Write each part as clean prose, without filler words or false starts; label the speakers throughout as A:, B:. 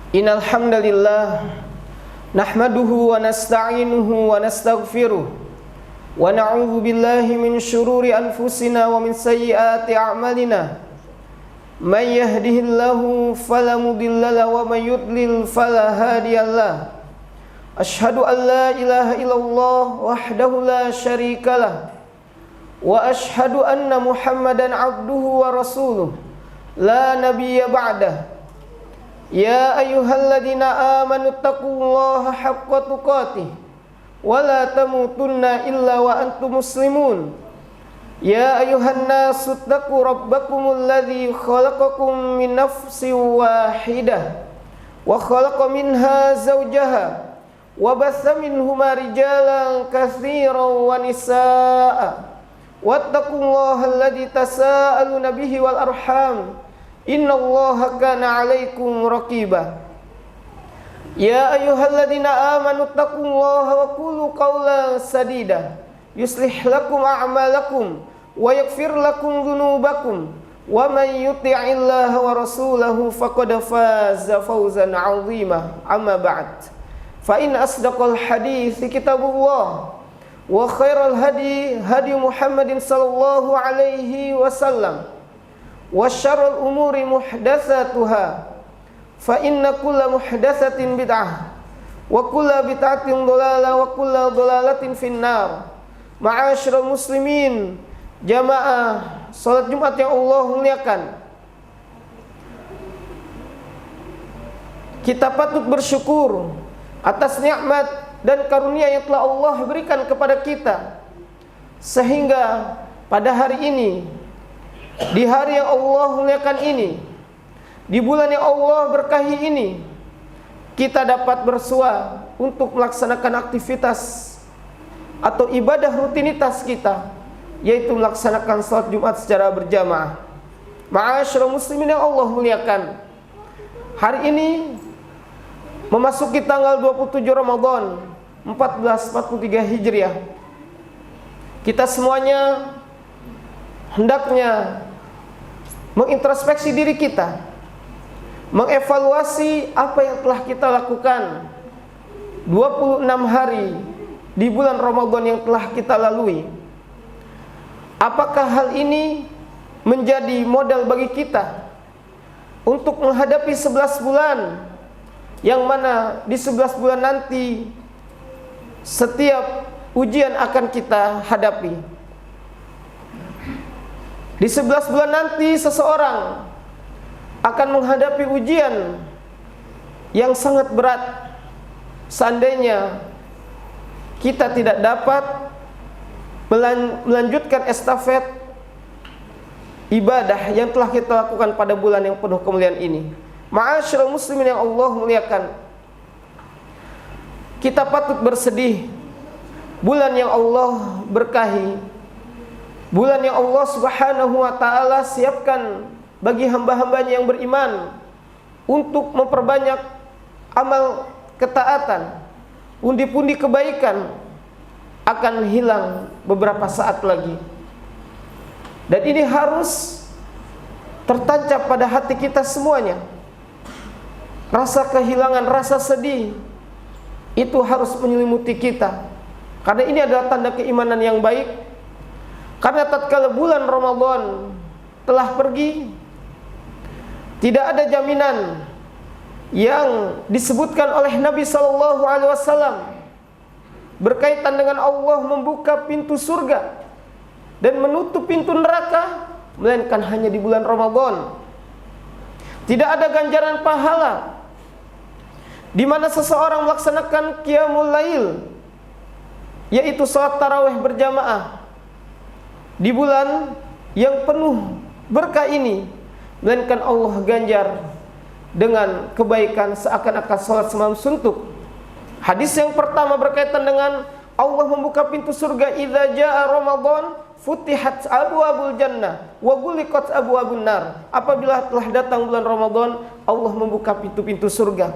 A: Innal hamdalillah nahmaduhu wa nasta'inuhu wa nastaghfiruh wa na'udzu billahi min shururi anfusina wa min sayyiati a'malina. May yahdihillahu fala mudilla lahu wa may yudlil fala hadiyalah. Asyhadu an la ilaha illallah wahdahu la syarikalah wa asyhadu anna Muhammadan abduhu wa rasuluh la nabiyya ba'dah. Ya ayyuhalladzina amanu taqullaha haqqa tuqatih wa la tamutunna illa wa antum muslimun. Ya ayyuhan nasu taqu rabbakumul ladzi khalaqakum min nafsin wahidah wa khalaqa minha zawjaha wa batha minhuma rijalan katsiran wa nisaa'a wattaqullaha alladzi tasaaluna bihi wal arham innallaha kana 'alaikum raqiba. Ya ayyuhalladzina amanu taqullaha wa qulu qawlan sadida yuslih lakum a'malakum wa yaghfir lakum dhunubakum wa may yuti'illaha wa rasulahu faqad faza fawzan 'azima. Amma ba'd. Fa in asdaqal hadits kitabullah wa khairal hadi hadi Muhammadin sallallahu alaihi wasallam wa syarrul umuri muhdatsatuha fa inna kulla muhdatsatin bid'ah wa kulla bid'atin dhalalah wa kulla dhalalatin finnar. Ma'asyiral muslimin, jamaah salat Jumat yang Allah muliakan, kita patut bersyukur atas nikmat dan karunia yang telah Allah berikan kepada kita, sehingga pada hari ini, di hari yang Allah muliakan ini, di bulan yang Allah berkahi ini, kita dapat bersua untuk melaksanakan aktivitas atau ibadah rutinitas kita, yaitu melaksanakan salat Jumat secara berjamaah. Ma'asyiral muslimin yang Allah muliakan, hari ini memasuki tanggal 27 Ramadan 1443 Hijriah. Kita semuanya hendaknya mengintrospeksi diri kita, mengevaluasi apa yang telah kita lakukan 26 hari di bulan Ramadan yang telah kita lalui. Apakah hal ini menjadi modal bagi kita untuk menghadapi 11 bulan, yang mana di 11 bulan nanti setiap ujian akan kita hadapi. Di 11 bulan nanti seseorang akan menghadapi ujian yang sangat berat seandainya kita tidak dapat melanjutkan estafet ibadah yang telah kita lakukan pada bulan yang penuh kemuliaan ini. Ma'asyiral muslimin yang Allah muliakan, kita patut bersedih. Bulan yang Allah berkahi, bulan yang Allah subhanahu wa ta'ala siapkan bagi hamba-hambanya yang beriman untuk memperbanyak amal ketaatan, pundi-pundi kebaikan akan hilang beberapa saat lagi. Dan ini harus tertancap pada hati kita semuanya. Rasa kehilangan, rasa sedih itu harus menyelimuti kita, karena ini adalah tanda keimanan yang baik. Karena tatkala bulan Ramadan telah pergi, tidak ada jaminan yang disebutkan oleh Nabi sallallahu alaihi wasallam berkaitan dengan Allah membuka pintu surga dan menutup pintu neraka, melainkan hanya di bulan Ramadan. Tidak ada ganjaran pahala di mana seseorang melaksanakan qiyamul lail, yaitu salat tarawih berjamaah di bulan yang penuh berkah ini, melainkan Allah ganjar dengan kebaikan seakan-akan salat semalam suntuk. Hadis yang pertama berkaitan dengan Allah membuka pintu surga, idza jaa Ramadan futihat abwaabul jannah wa ghuliqat abwaabun nar. Apabila telah datang bulan Ramadan, Allah membuka pintu-pintu surga,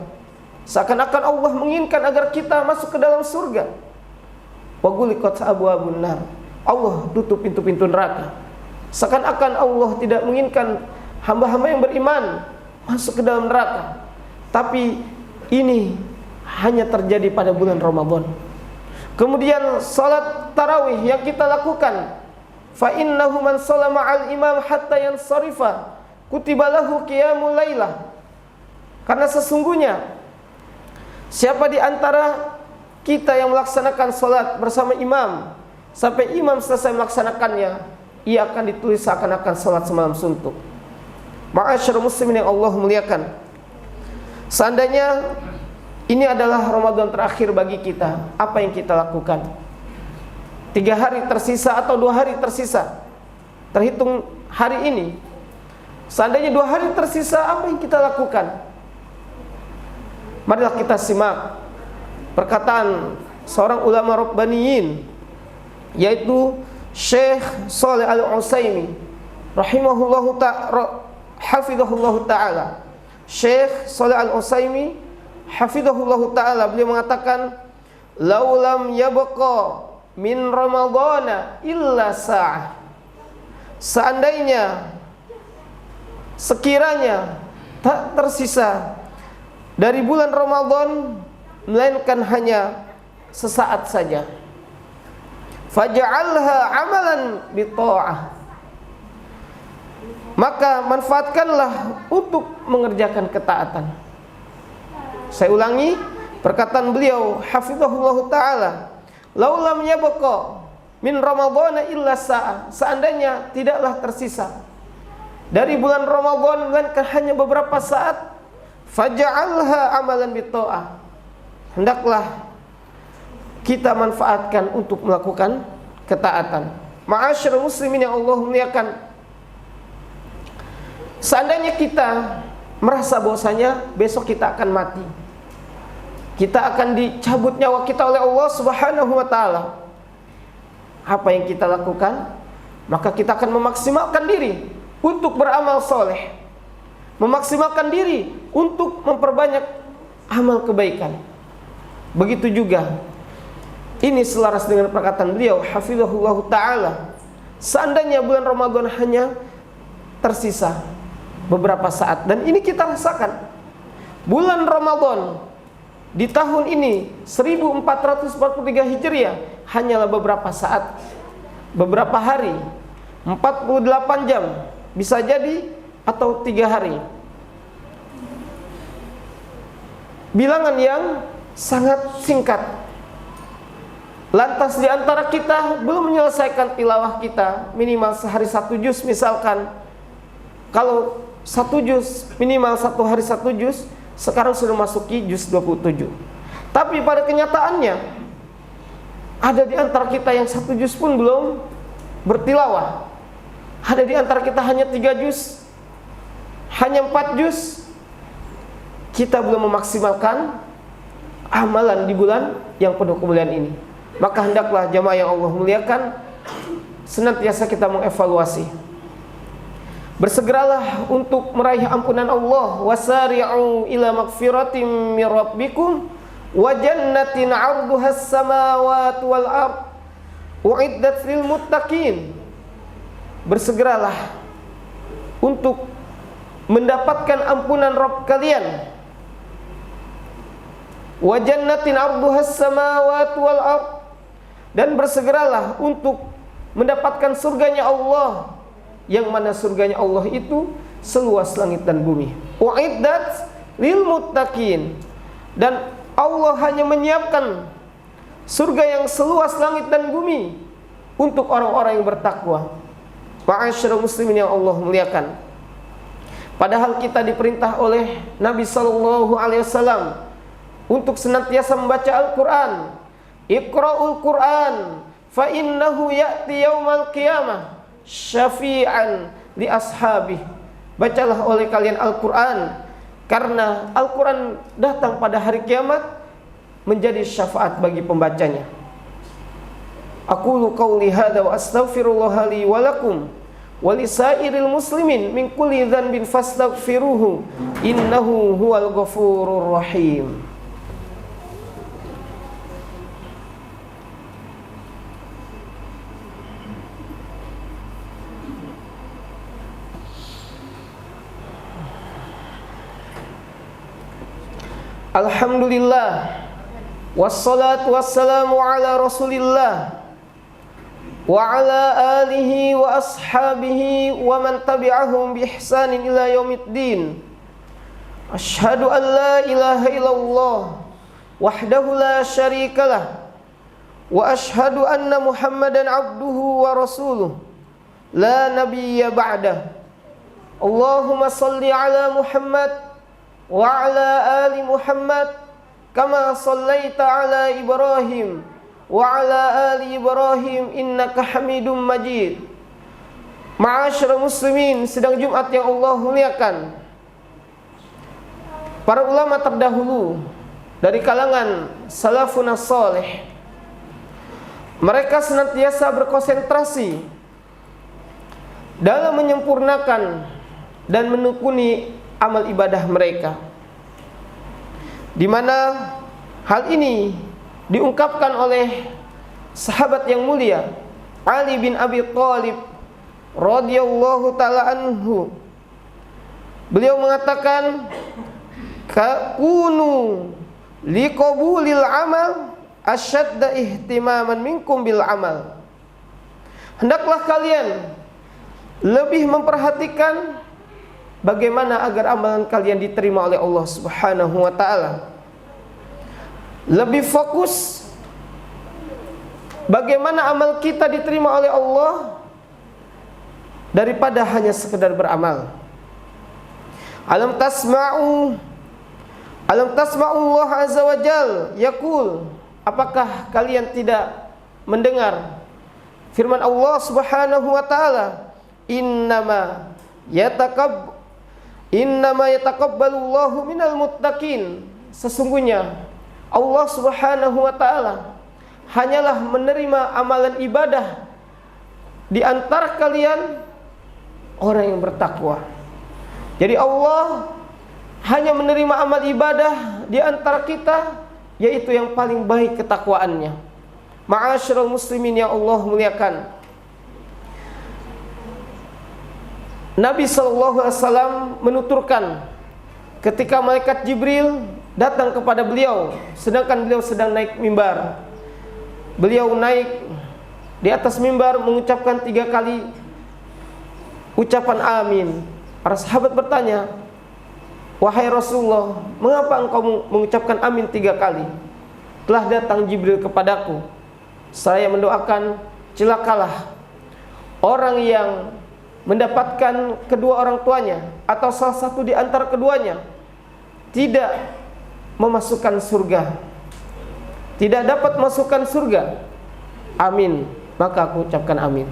A: seakan-akan Allah menginginkan agar kita masuk ke dalam surga. Wa ghuliqat abwaabun nar, Allah tutup pintu-pintu neraka, seakan-akan Allah tidak menginginkan hamba-hamba yang beriman masuk ke dalam neraka. Tapi ini hanya terjadi pada bulan Ramadan. Kemudian salat tarawih yang kita lakukan, fa innahu man shalla ma'al imam hatta yansarifa kutiba lahu qiyamul lailah. Karena sesungguhnya siapa di antara kita yang melaksanakan salat bersama imam sampai imam selesai melaksanakannya, ia akan ditulis seakan-akan salat semalam suntuk. Ma'asyiral muslimin yang Allah muliakan, seandainya ini adalah Ramadan terakhir bagi kita, apa yang kita lakukan? 3 hari tersisa atau 2 hari tersisa, terhitung hari ini. Seandainya 2 hari tersisa, apa yang kita lakukan? Marilah kita simak perkataan seorang ulama Rabbaniyin, yaitu Syekh Shalih Al-Utsaimin rahimahullahu ta'ala, hafizahullahu ta'ala. Syekh Shalih Al-Utsaimin hafizahullahu ta'ala, beliau mengatakan, laulam yabqa min ramadhana illa sa'ah. Seandainya, sekiranya tak tersisa dari bulan Ramadan melainkan hanya sesaat saja, faj'alha amalan bi ta'ah, maka manfaatkanlah untuk mengerjakan ketaatan. Saya ulangi perkataan beliau hafizahullahu ta'ala, laulam yabqa min ramadhana illa sa'ah. Seandainya tidaklah tersisa dari bulan Ramadan melainkan hanya beberapa saat, faj'alha amalan bi ta'ah, hendaklah kita manfaatkan untuk melakukan ketaatan. Ma'asyiral muslimin yang Allah muliakan, seandainya kita merasa bahwasanya besok kita akan mati, kita akan dicabut nyawa kita oleh Allah Subhanahu wa ta'ala, apa yang kita lakukan? Maka kita akan memaksimalkan diri untuk beramal soleh, memaksimalkan diri untuk memperbanyak amal kebaikan. Begitu juga, ini selaras dengan perkataan beliau hafizahullahu ta'ala, seandainya bulan Ramadan hanya tersisa beberapa saat, dan ini kita rasakan. Bulan Ramadan di tahun ini 1443 Hijriah hanyalah beberapa saat, beberapa hari, 48 jam bisa jadi, atau 3 hari. Bilangan yang sangat singkat. Lantas di antara kita belum menyelesaikan tilawah kita, minimal sehari 1 juz misalkan. Kalau 1 juz, minimal 1 hari 1 juz, sekarang sudah masuki juz 27. Tapi pada kenyataannya, ada di antara kita yang 1 juz pun belum bertilawah. Ada di antara kita hanya 3 juz, hanya 4 juz. Kita belum memaksimalkan amalan di bulan yang penuh kemuliaan ini. Maka hendaklah jamaah yang Allah muliakan, senantiasa kita mengevaluasi. Bersegeralah untuk meraih ampunan Allah. Wasari'u ila magfiratin min rabbikum wa jannatin 'arduhas samawati wal ard u'iddat lil muttaqin. Bersegeralah untuk mendapatkan ampunan Rabb kalian. Wa jannatin 'arduhas samawati wal ard, dan bersegeralah untuk mendapatkan surganya Allah, yang mana surganya Allah itu seluas langit dan bumi. U'iddat lil muttaqin, dan Allah hanya menyiapkan surga yang seluas langit dan bumi untuk orang-orang yang bertakwa. Ma'asyiral muslimin yang Allah muliakan, padahal kita diperintah oleh Nabi sallallahu alaihi wasallam untuk senantiasa membaca Al-Qur'an. Iqra'ul Qur'an fa innahu ya'ti yaumal qiyamah syafi'an li ashabih. Bacalah oleh kalian Al-Qur'an, karena Al-Qur'an datang pada hari kiamat menjadi syafaat bagi pembacanya. Aqulu qawli hadza wa astaghfirullah li wa lakum wa lisairil muslimin min kulli dhanbin fastaghfiruhu innahu huwal ghafurur rahim. Alhamdulillah, wassalatu wassalamu ala Rasulillah wa ala alihi wa ashabihi wa man tabi'ahum bi ihsanin ila yaumiddin. Asyhadu an la ilaha illallah wahdahu la syarikalah wa asyhadu anna Muhammadan abduhu wa rasuluh la nabiyya ba'dah. Allahumma salli ala Muhammad wa ala ali Muhammad kama sallaita ala Ibrahim wa ala ali Ibrahim innaka Hamidum Majid. Ma'asyiral muslimin, sidang Jumat yang Allah muliakan, para ulama terdahulu dari kalangan salafun salih, mereka senantiasa berkonsentrasi dalam menyempurnakan dan menekuni amal ibadah mereka, di mana hal ini diungkapkan oleh sahabat yang mulia Ali bin Abi Thalib radhiyallahu taala anhu. Beliau mengatakan, kunu liqabulil amal asyadda ihtimaman minkum bil amal. Hendaklah kalian lebih memperhatikan bagaimana agar amalan kalian diterima oleh Allah Subhanahu wa taala. Lebih fokus bagaimana amal kita diterima oleh Allah daripada hanya sekedar beramal. Alam tasma'u Allah azza wa jal yaqul, apakah kalian tidak mendengar firman Allah Subhanahu wa taala, innama yataqabbalullahu minal muttaqin. Sesungguhnya Allah Subhanahu wa taala hanyalah menerima amalan ibadah di antara kalian orang yang bertakwa. Jadi Allah hanya menerima amal ibadah di antara kita, yaitu yang paling baik ketakwaannya. Ma'asyiral muslimin yang Allah muliakan, Nabi SAW menuturkan ketika malaikat Jibril datang kepada beliau, sedangkan beliau sedang naik mimbar. Beliau naik di atas mimbar mengucapkan 3 kali ucapan amin. Para sahabat bertanya, wahai Rasulullah, mengapa engkau mengucapkan amin 3 kali? Telah datang Jibril kepadaku, saya mendoakan celakalah orang yang mendapatkan kedua orang tuanya atau salah satu di antara keduanya tidak memasukkan surga, tidak dapat masukkan surga. Amin. Maka aku ucapkan amin.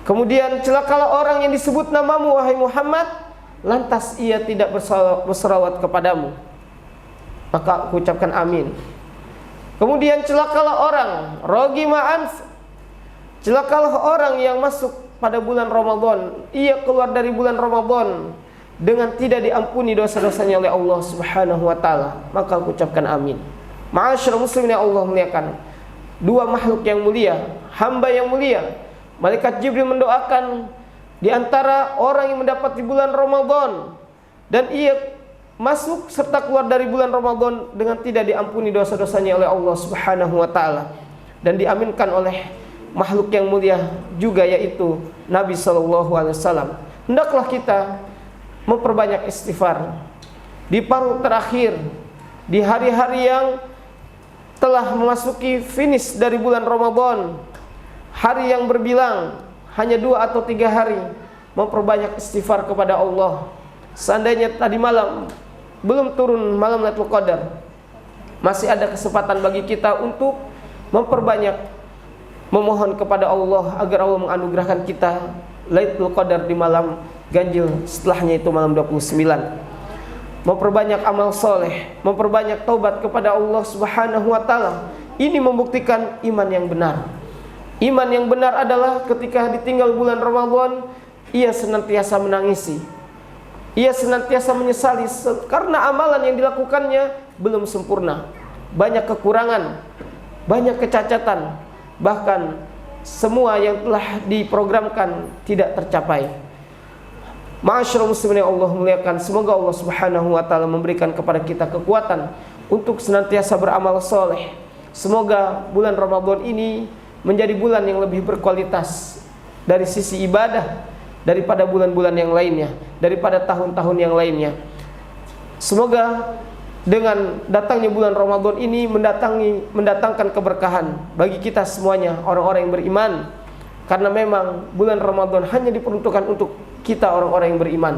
A: Kemudian celakalah orang yang disebut namamu wahai Muhammad, lantas ia tidak bersalawat kepadamu. Maka aku ucapkan amin. Kemudian celakalah orang rogima anf, celakalah orang yang masuk pada bulan Ramadan, ia keluar dari bulan Ramadan dengan tidak diampuni dosa-dosanya oleh Allah Subhanahu wa taala, maka aku ucapkan amin. Ma'asyiral muslimin yang Allah muliakan, 2 makhluk yang mulia, hamba yang mulia, malaikat Jibril mendoakan di antara orang yang mendapat di bulan Ramadan dan ia masuk serta keluar dari bulan Ramadan dengan tidak diampuni dosa-dosanya oleh Allah Subhanahu wa taala, dan diaminkan oleh makhluk yang mulia juga, yaitu Nabi SAW. Hendaklah kita memperbanyak istighfar di paruh terakhir, di hari-hari yang telah memasuki finish dari bulan Ramadan, hari yang berbilang hanya 2 atau 3 hari. Memperbanyak istighfar kepada Allah. Seandainya tadi malam belum turun malam Lailatul Qadar, masih ada kesempatan bagi kita untuk memperbanyak memohon kepada Allah agar Allah menganugerahkan kita Lailatul Qadar di malam ganjil, setelahnya itu malam 29. Memperbanyak amal soleh, memperbanyak taubat kepada Allah Subhanahu wa taala. Ini membuktikan iman yang benar. Iman yang benar adalah ketika ditinggal bulan Ramadan, ia senantiasa menangisi, ia senantiasa menyesali karena amalan yang dilakukannya belum sempurna, banyak kekurangan, banyak kecacatan, bahkan semua yang telah diprogramkan tidak tercapai. Ma'asyiral muslimin yang Allah muliakan, semoga Allah Subhanahu wa taala memberikan kepada kita kekuatan untuk senantiasa beramal soleh. Semoga bulan Ramadan ini menjadi bulan yang lebih berkualitas dari sisi ibadah daripada bulan-bulan yang lainnya, daripada tahun-tahun yang lainnya. Semoga dengan datangnya bulan Ramadan ini mendatangkan keberkahan bagi kita semuanya, orang-orang yang beriman. Karena memang bulan Ramadan hanya diperuntukkan untuk kita orang-orang yang beriman.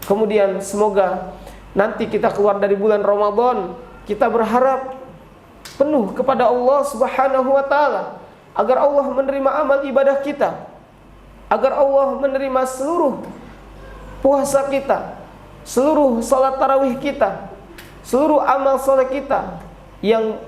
A: Kemudian semoga nanti kita keluar dari bulan Ramadan, kita berharap penuh kepada Allah Subhanahu wa taala agar Allah menerima amal ibadah kita, agar Allah menerima seluruh puasa kita, seluruh salat tarawih kita, seluruh amal soleh kita, yang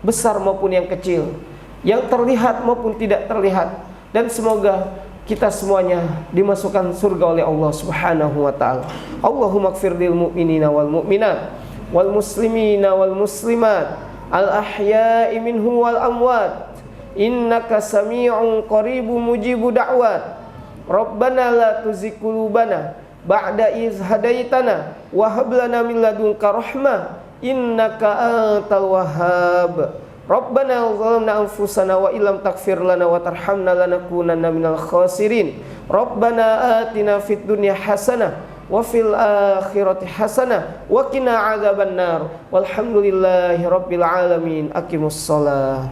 A: besar maupun yang kecil, yang terlihat maupun tidak terlihat. Dan semoga kita semuanya dimasukkan surga oleh Allah Subhanahu wa taala. Allahumma ighfir lil mu'minina wal mu'minat wal muslimina wal muslimat al ahya'i minhum wal amwat innaka sami'un qaribun mujibu da'wat. Rabbana la tuzigh qulubana ba'da idh hadaitana wa hab lana min ladunka rahmah innaka antal wahhab. Rabbana zalamna anfusana wa illam taghfir lana wa tarhamna lanakunanna minal khasirin. Rabbana atina fid dunya hasanah wa fil akhirati hasanah wa qina adzabannar. Walhamdulillahi rabbil alamin. Aqimus shalah.